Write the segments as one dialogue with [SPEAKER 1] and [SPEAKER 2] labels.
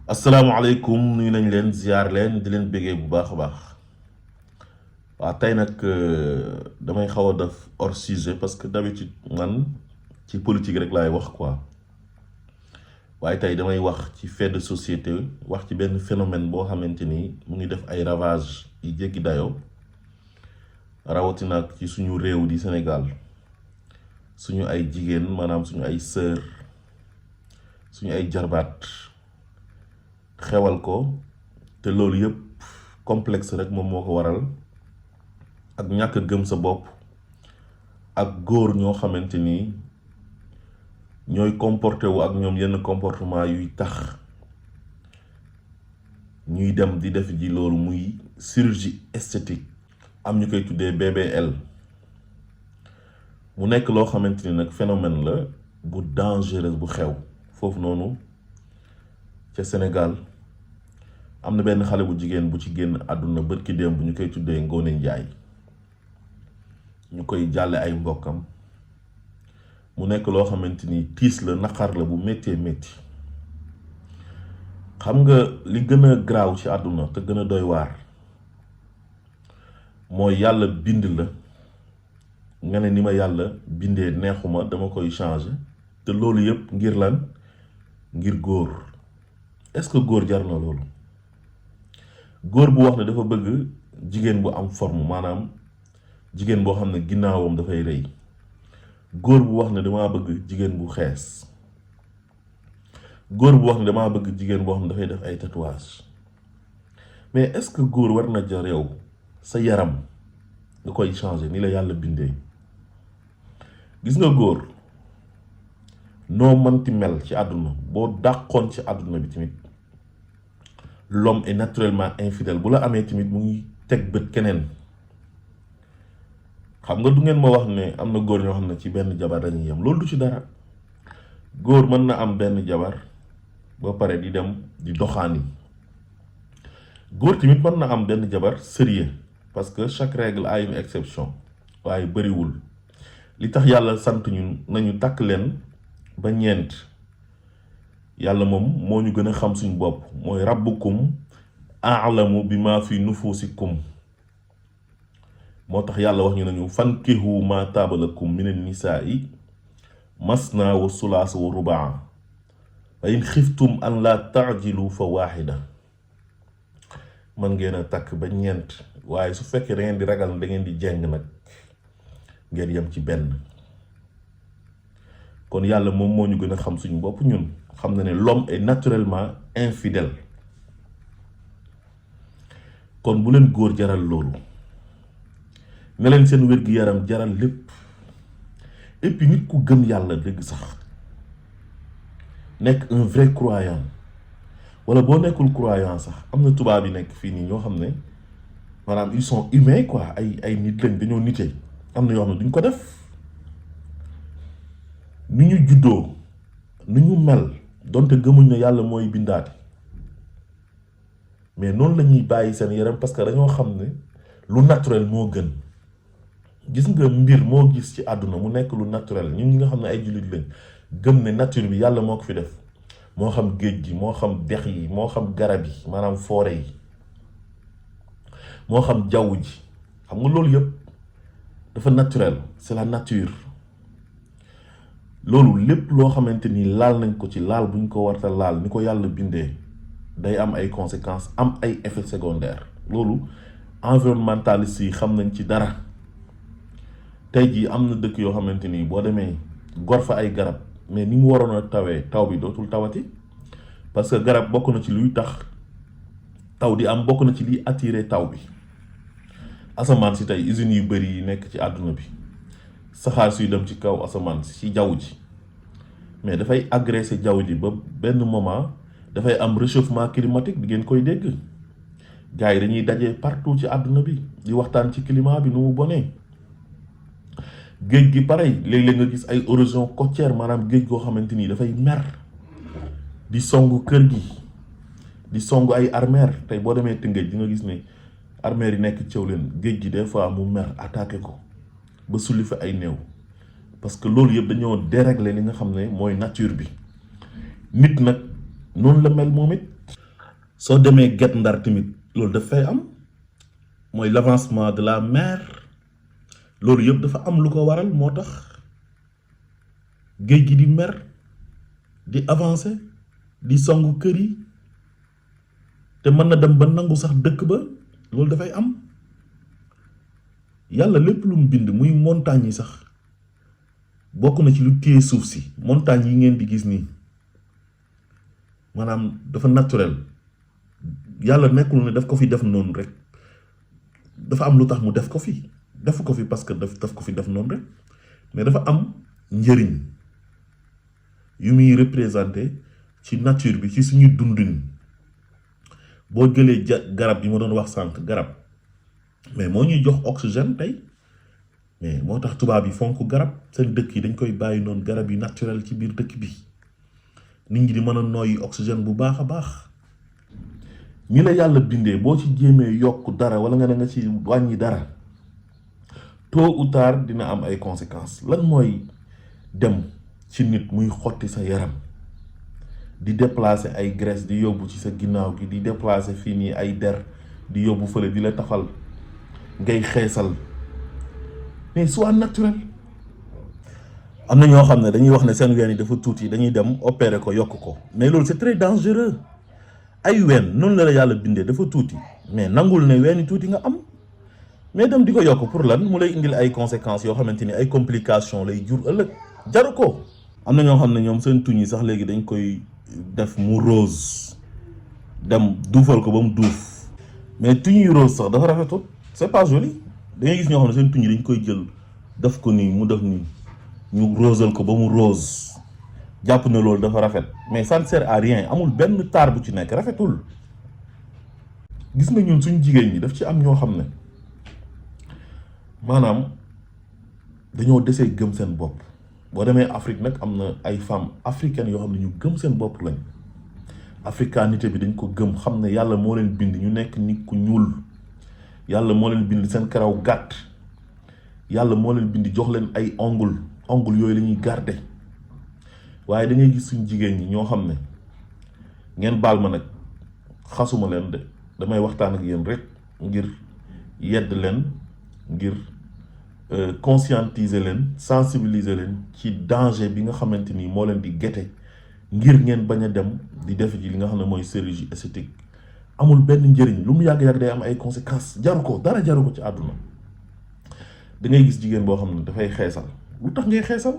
[SPEAKER 1] asalaamaaleykum nuyu nañ leen ziar leen di leen béggee bu baax a baax waaw tey nag damay xaw a def hors sujet parce que d'habitude man ci politique rek laay wax quoi waaye tey damay wax ci fait de société wax ci benn phénomène boo xamante ni mu ngi def ay ravage yi jéggi dayoo rawatina ak ci suñu réew di Sénégal suñu ay jigéen maanaam suñu ay sœur suñu ay jarbaat xewal ko te loolu yëpp complexe rek moom moo ko waral ak ñàkk gëm sa bopp ak góor ñoo xamante ni ñooy comporté wu ak ñoom yenn comportement yuy tax ñuy dem di def ji loolu muy chirurgie esthétique am ñu koy tuddee BBL mu nekk loo xamante ni nag phénomène la bu dangereux bu xew foofu noonu ca Sénégal am na benn xale bu jigéen bu ci génn àdduna bërki démb bu ñu koy tuddee Ngoné Ndiaye ñu koy jàlle ay mbokkam mu nekk loo xamante ni tiis la naqar la bu méttee métti xam nga li gën a garaaw ci àdduna te gën a doy waar mooy yàlla bind la nga ne ni ma yàlla bindee neexuma dama koy changer te loolu yëpp ngir lan ngir góor est-ce que góor jar na loolu góor bu wax ne dafa bëgg jigéen bu am forme maanaam jigéen boo xam ne ginnaawam dafay rëy góor bu wax ne damaa bëgg jigéen bu xees góor bu wax ne damaa bëgg jigéen boo xam ne dafay def ay tatouage mais est-ce que góor war na jar yow sa yaram nga koy changer ni la yàlla bindee gis nga góor noo mënti mel ci àdduna boo dàqoon ci àdduna bi tamit l'homme est naturellement infidèle bu la amee tamit mu ngi teg bët keneen xam nga du ngeen ma wax ne am na góor ñoo xam ne ci benn jabar dañuy yem loolu du ci dara góor mën na am benn jabar ba pare di dem di doxaani góor tamit mën na am benn jabar sérieux parce que chaque règle a une exception waaye bëriwul li tax yàlla sant ñu nañu takk leen ba ñeent yàlla moom moo ñu gën a xam suñu bopp mooy rabbukum a'lamu bima fi nufusikum moo tax yàlla wax ñu nañu fankihu ma taaba lakum minan nisaa'i masna wa sulaasa wa rubaa fa in xiftum an la ta'jilu fa waaxida man ngeen a takk ba ñeent waaye su fekkee da ngeen di ragal da ngeen di jeng nag ngeen yem ci benn kon yàlla moom moo ñu gën a xam suñu bopp ñun xam na ne l'homme est naturellement infidèle kon bu leen góor jaral loolu ne leen seen wér-gi-yaram jaral lépp et puis nit ku gëm yàlla dëgg sax nekk un vrai croyant wala boo nekkul croyant sax am na tubaab yi nekk fii nii ñoo xam ne maanaam ils sont humains quoi ay nit lañ dañoo nitee am na yoo xam ne duñ ko def ni ñu juddoo ni ñu mel donte gëmuñ ne yàlla mooy bindaati mais noonu la ñuy bàyyi seen yaram parce que dañoo xam ne lu naturel moo gën gis nga mbir moo gis ci àdduna mu nekk lu naturel ñun ñi nga xam ne ay jullit lañ gëm ne nature bi yàlla moo ko fi def moo xam géej gi moo xam dex yi moo xam garab yi maanaam forêt yi moo xam jaww ji xam nga loolu yëpp dafa naturel c'est la nature loolu lépp loo xamante ni laal nañ ko ci laal buñ ko warta laal ni ko yàlla bindee day am ay conséquences am ay effets secondaires loolu environnementalistes yi xam nañ ci dara tey jii am na dëkk yoo xamante ni boo demee gor fa ay garab mais ni mu waroon a tawee taw bi dootul tawati parce que garab bokk na ci luy tax taw di am bokk na ci liy attirer taw bi asamaan si tey usines yu bëri yi nekk ci àdduna bi saxaar suy dem ci kaw asamaan si ci jaww ji mais dafay agresser jaww ji ba benn moment dafay am réchauffement climatique di ngeen koy dégg gars yi dañuy daje partout ci àdduna bi di waxtaan ci climat bi nu mu bonee géej gi pareil léeg-léeg nga gis ay érosion côtière maanaam géej goo xamante ni dafay mer di songu kër gi di songu ay armères tey boo demee Tëngéej di nga gis ne armères yi nekk Thiawlène géej gi des fois mu mer attaqué ko ba sulli fa ay néew parce que loolu yëpp dañoo dérégler li nga xam ne mooy nature bi nit nag noonu la mel moom it soo demee Guet Ndar tamit loolu daf fay am mooy l'avancement de la mer loolu yëpp dafa am lu ko waral moo tax géej gi di mer di avancer di songu kër yi te mën na dem ba nangu sax dëkk ba loolu dafay am yàlla lépp lu mu bind muy montagne yi sax bokk na ci lu téye suuf si montagne yi ngeen di gis nii maanaam dafa naturel yàlla nekkul ne daf ko fi def noonu rek dafa am lu tax mu def ko fi parce que daf ko fi def noonu rek mais dafa am njëriñ yu muy représenté ci nature bi ci suñu dundin boo jëlee garab yi ma doon wax sànq garab mais moo ñuy jox oxygène tey mais moo tax tubaab yi fonk garab seen dëkk yi dañ koy bàyyi noonu garab yi naturel ci biir dëkk bi nit ñi di mën a noyyi oxygène bu baax a baax ñi la yàlla bindee boo ci jéemee yokk dara wala nga ci wàññi dara tôt ou tard dina am ay conséquences lan mooy dem ci nit muy xotti sa yaram di déplacer ay graisse di yóbbu ci sa ginnaaw gi di déplacer fii nii ay der di yóbbu fële di la tafal ngay xeesal mais soit naturel am na ñoo xam ne dañuy wax ne seen ween yi dafa tuuti dañuy dem opérer ko yokk ko mais loolu c'est très dangereux ay ween noonu la yàlla bindee dafa tuuti mais nangul ne ween yi tuuti nga am mais dem di ko yokk pour lan mu lay indil ay conséquences yoo xamante ni ay complications lay jur ëllëg jaru ko. am na ñoo xam ne ñoom seen tuñ yi sax léegi dañ koy def mu rose dem duufal ko ba mu duuf mais tuñ yu rose sax dafa rafetul c'est pas joli da ngay gis ñoo xam ne seen tuñ yi dañ koy jël def ko nii mu def nii ñu rosal ko ba mu rose jàpp na loolu dafa rafet mais ça ne sert à rien amul benn taar bu ci nekk rafetul. gis nga ñun suñu jigéen ñi daf ci am ñoo xam ne maanaam dañoo desee gëm seen bopp boo demee Afrique nag am na ay femmes africaines yoo xam ne ñu gëm seen bopp lañ africanité bi dañ ko gëm xam ne yàlla moo leen bind ñu nekk nit ku ñuul yàlla moo leen bind seen karaw gàtt yàlla moo leen bind jox leen ay ongle yooyu la ñuy garder waaye da ngay gis suñ jigéen ñi ñoo xam ne ngeen baal ma nag xasuma leen de damay waxtaan ak yéen rek ngir yedd leen ngir conscientiser leen sensibiliser leen ci danger bi nga xamante ni moo leen di gete ngir ngeen bañ a dem di def ci li nga xam ne mooy chirurgie esthétique amul benn njëriñ lu mu yàgg-yàgg day am ay conséquences jaru ko dara jaru ko ci àdduna da ngay gis jigéen boo xam ne dafay xeesal lu tax ngay xeesal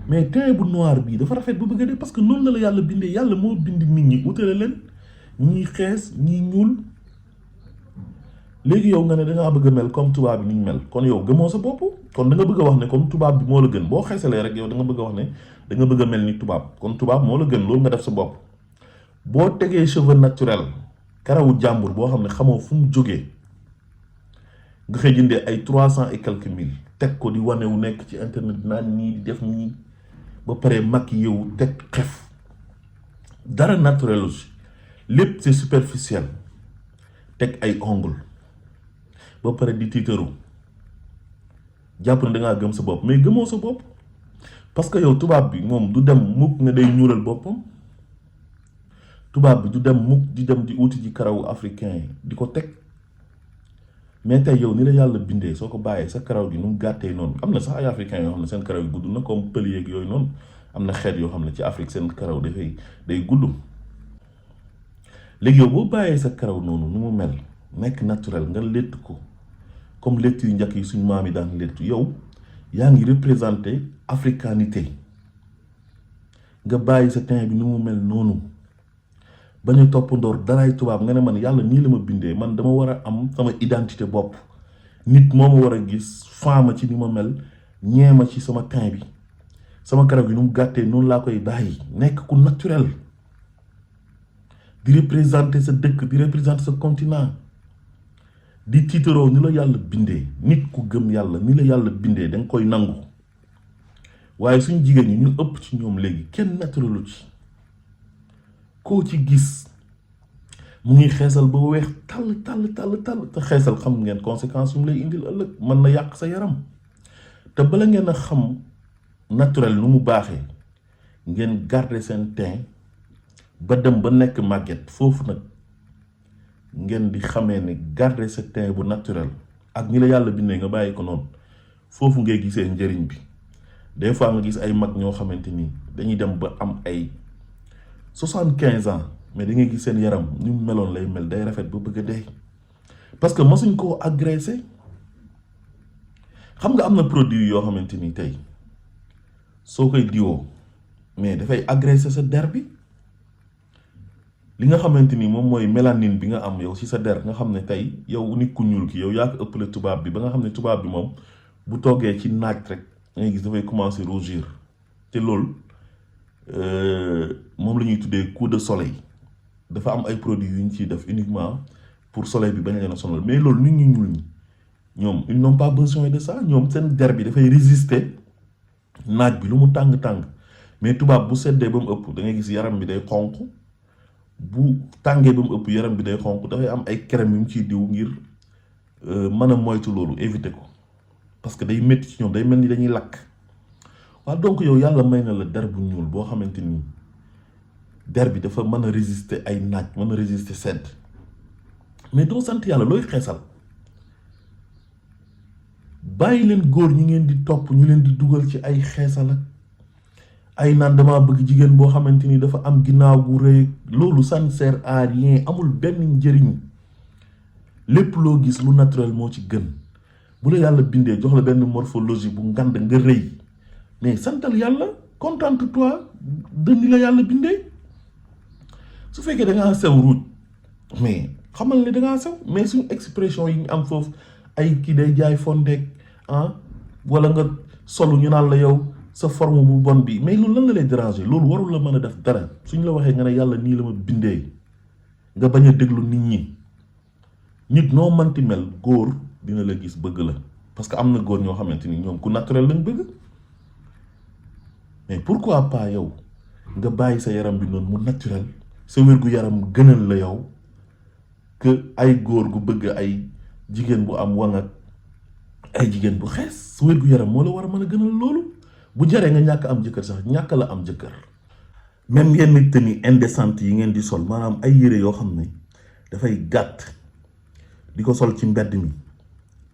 [SPEAKER 1] mais teint bu noir bii dafa rafet bu bëgg a dee parce que noonu la yàlla bindee yàlla moo bind nit ñi utale leen ñii xees ñii ñuul léegi yow nga ne dangaa bëgg a mel comme tubaab bi ni ñu mel kon yow gëmoo sa bopp kon da nga bëgg a wax ne comme tubaab bi moo la gën boo xeesalee rek yow da nga bëgg a wax ne da nga bëgg a mel ni tubaab kon tubaab moo la gën loolu nga def sa bopp boo tegee cheveux naturel karawu jàmbur boo xam ne xamoo fu mu jógee nga xëy jëndee ay 300 et quelques mille teg ko di wane wu nekk ci internet naan nii di def nii ba pare maquillé wu teg xef dara naturel aussi lépp c'est superficiel teg ay ongle ba pare di tiitaru jàpp ne dangaa gëm sa bopp mais gëmoo sa bopp parce que yow tubaab bi moom du dem mukk ne day ñuulal boppam tubaab bi du dem mukk di dem di uti ji karawu africain yi di ko teg mais tey yow ni la yàlla bindee soo ko bàyyee sa karaw gi nu mu gàttee noonu am na sax ay africains yoo xam ne seen karaw yi gudd na comme pël yeeg yooyu noonu am na xeet yoo xam ne ci Afrique seen karaw day gudd léegi yow boo bàyyee sa karaw noonu nu mu mel nekk naturel nga létt ko comme létt yu njëkk yi suñu maam yi daan létt yow yaa ngi représenté africanité nga bàyyi sa teint bi nu mu mel noonu bañ a toppandoor daraay tubaab nga ne man yàlla nii la ma bindee man dama war a am sama identité bopp nit moo ma war a gis faama ci ni ma mel ñeema ci sama teint bi sama karaw gi nu mu gàttee noonu laa koy bàyyi nekk ku naturel di représenter sa dëkk di représenter sa continent di tiitaroo ni la yàlla bindee nit ku gëm yàlla ni la yàlla bindee da nga koy nangu waaye suñu jigéen ñi ñu ëpp ci ñoom léegi kenn naturelu ci koo ci gis mu ngi xeesal ba weex tàll te xeesal xam ngeen conséquence yu mu lay indil ëllëg mën na yàq sa yaram te bala ngeen a xam naturel nu mu baaxee ngeen garder seen teint ba dem ba nekk màgget foofu nag ngeen di xamee ne garder sa teint bu naturel ak ni la yàlla bindee nga bàyyi ko noonu foofu ngay gisee njëriñ bi. des fois nga gis ay mag ñoo xamante ni dañuy dem ba am ay 75 ans mais da ngay gis seen yaram ni mu meloon lay mel day rafet ba bëgg a dee parce que mosuñ koo agressé. xam nga am na produit yoo xamante ni tey soo koy diwoo mais dafay agressé sa der bi li nga xamante ni moom mooy mélanine bi nga am yow ci sa der nga xam ne tey yow nit ku ñuul ki yow yaa ko ëppale tubaab bi ba nga xam ne tubaab bi moom bu toogee ci naaj rek ngay gis dafay commencer rougir te loolu moom la ñuy tuddee coup de soleil dafa am ay produits yu ñu ciy def uniquement pour soleil bi bañ leen a sonal mais loolu nit ñu ñuul ñi ñoom ils n'ont pas besoin de ça ñoom seen der bi dafay résister naaj bi lu mu tàng-tàng mais tubaab bu seddee ba mu ëpp da ngay gis yaram bi day xonq bu tàngee ba mu ëpp yaram bi day xonq dafay am ay crème yu ñu ciy diw ngir mën a moytu loolu éviter ko parce que day métti ci ñoom day mel ni dañuy lakk. waaw donc yow yàlla may na la der bu ñuul boo xamante ni der bi dafa mën a résister ay naaj mën a résister sedd mais doo sant yàlla looy xeesal. bàyyi leen góor ñi ngeen di topp ñu leen di dugal ci ay xeesal ak ay naan dama bëgg jigéen boo xamante ni dafa am ginnaaw gu rëy loolu ça ne sert à rien amul benn njëriñ lépp loo gis lu naturel moo ci gën bu la yàlla bindee jox la benn morphologie bu ngand nga rëy mais santal yàlla contente-toi de ni la yàlla bindee su fekkee da ngaa sew ruuj mais xamal ne da ngaa sew mais suñu expression yi ñu am foofu ay kii day jaay fondeek wala nga solu ñu naan la yow sa forme bu bon bi mais loolu lan la lay déranger loolu warul la mën a def dara suñ la waxee nga ne yàlla nii la ma bindee nga bañ a déglu nit ñi nit noo manti mel góor dina la gis bëgg la parce que am na góor ñoo xamante ni ñoom ku naturel lañ bëgg mais pourquoi pas yow nga bàyyi sa yaram bi noonu mu naturel sa wér gu yaram gënal la yow que ay góor gu bëgg ay jigéen bu am wang ak ay jigéen bu xees sa wér gu yaram moo la war a mën a gënal loolu bu jaree nga ñàkk am jëkkër sax ñàkk la am jëkkër. même yenn tenue indécente yi ngeen di sol maanaam ay yére yoo xam ne dafay gàtt di ko sol ci mbedd mi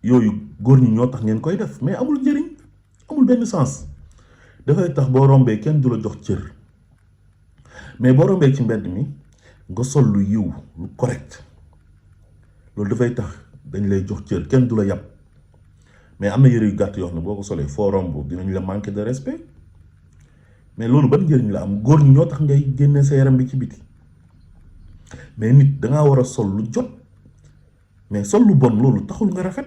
[SPEAKER 1] yooyu góor ñi ñoo tax ngeen koy def mais amul njëriñ amul benn sens dafay tax boo rombee kenn du la jox cër mais boo rombee ci mbedd mi nga sol lu yiw lu correct loolu dafay tax dañ lay jox cër kenn du la yàpp mais am na yére yu gàtt yoo xam ne boo ko solee foo romb dinañ la manquer de respect mais loolu ban njëriñ la am góor ñi ñoo tax ngay génne sa yaram bi ci biti mais nit dangaa war a sol lu jot mais sol lu bon loolu taxul nga rafet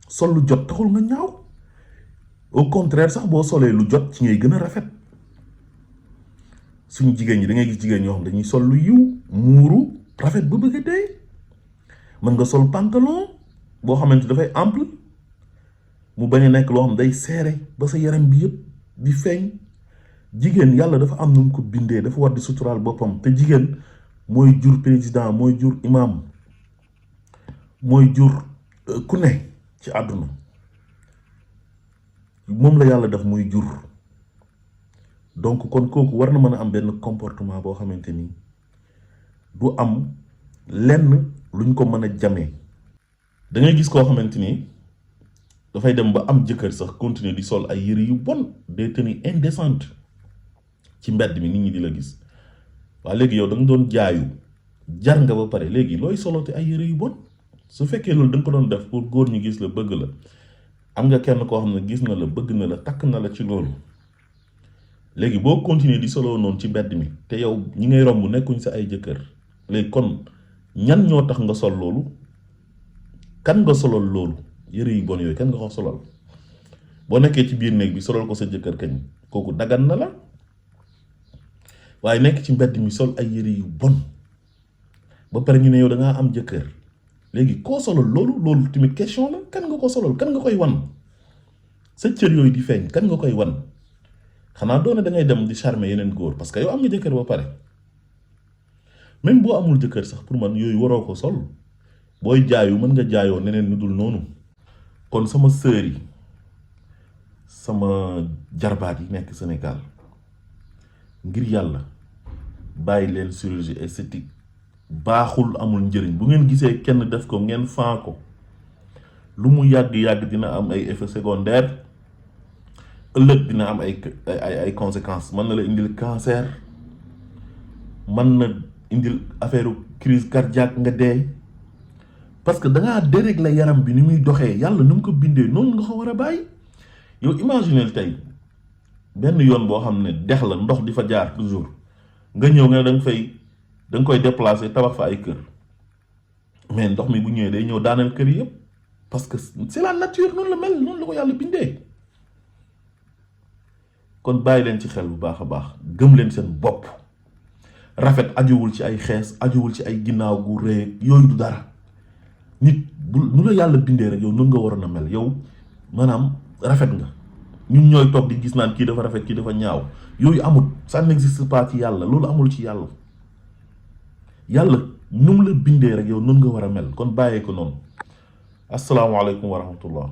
[SPEAKER 1] sol lu jot taxul nga ñaaw au contraire sax boo solee lu jot ci ngay gën a rafet suñu jigéen ñi da ngay gis jigéen ñoo xam dañuy sol lu yiw muuru rafet ba bëgg a dee mën nga sol pantalon boo xamante dafay ample mu bañ a nekk loo xam day serré ba sa yaram bi yëpp di feeñ jigéen yàlla dafa am nu mu ko bindee dafa war di suturaal boppam te jigéen mooy jur président mooy jur imam mooy jur ku ne ci àdduna moom la yàlla def muy jur donc kon kooku war na mën a am benn comportement boo xamante ni du am lenn luñ ko mën a jamee da ngay gis koo xamante ni dafay dem ba am jëkkër sax continuer di sol ay yëre yu bon des tenues indécentes ci mbedd mi nit ñi di la gis waa léegi yow da nga doon jaayu jar nga ba pare léegi looy solote ay yëre yu bon su fekkee loolu da nga ko doon def pour góor ñu gis la bëgg la am nga kenn koo xam ne gis na la bëgg na la takk na la ci loolu léegi boo continuer di solo noonu ci mbedd mi te yow ñi ngay romb nekkuñ sa ay jëkkër léegi kon ñan ñoo tax nga sol loolu kan nga solol loolu yëre yu bon yooyu kan nga ko solol boo nekkee ci biir néeg bi solol ko sa jëkkër kañ kooku dagan na la waaye nekk ci mbedd mi sol ay yëre yu bon ba pare ñu ne yow da ngaa am jëkkër léegi koo solol loolu tamit question la kan nga ko solol kan nga koy wan sa cër yooyu di feeñ kan nga koy wan xanaa doone da ngay dem di charmer yeneen góor parce que yow am nga jëkkër ba pare même boo amul jëkkër sax pour man yooyu waroo ko sol booy jaayu mën nga jaayoo neneen nu dul noonu kon sama sœur yi sama jarbaat yi nekk Sénégal ngir yàlla bàyyi leen chirurgie esthétique baaxul, amul njëriñ. Bu ngeen gisee kenn def ko ngeen faa ko lu mu yàgg-yàgg dina am ay effets secondaires, ëllëg dina am ay conséquences. Mën na la indil cancer, mën na indil affaire crise cardiaque nga dee, parce que da ngaa dérégler yaram bi ni muy doxee. Yàlla nu mu ko bindee noonu nga ko war a bàyyi. yow imaginez tey benn yoon boo xam ne dex la, ndox di fa jaar toujours, nga ñëw nga da nga koy déplacer tabax fa ay kër, mais ndox mi bu ñëwee day ñëw daaneel kër yëpp, parce que c'est la nature, noonu la mel, noonu la ko yàlla bindee. kon bàyyi leen ci xel bu baax a baax, gëm leen seen bopp. Rafet ajuwul ci ay xees, ajuwul ci ay ginnaaw gu rëy, yooyu du dara. nit bu nu la yàlla bindee rek yow noonu nga waroon a mel. yow maanaam rafet nga. ñun ñooy toog di gis naan kii dafa rafet kii dafa ñaaw, yooyu amul, ça n'existe pas ci yàlla, loolu amul ci yàlla. yàlla nu mu la bindee rek yow noonu nga war a mel, kon bàyyee ko noonu. asalaamaaleykum wa rahmatullah.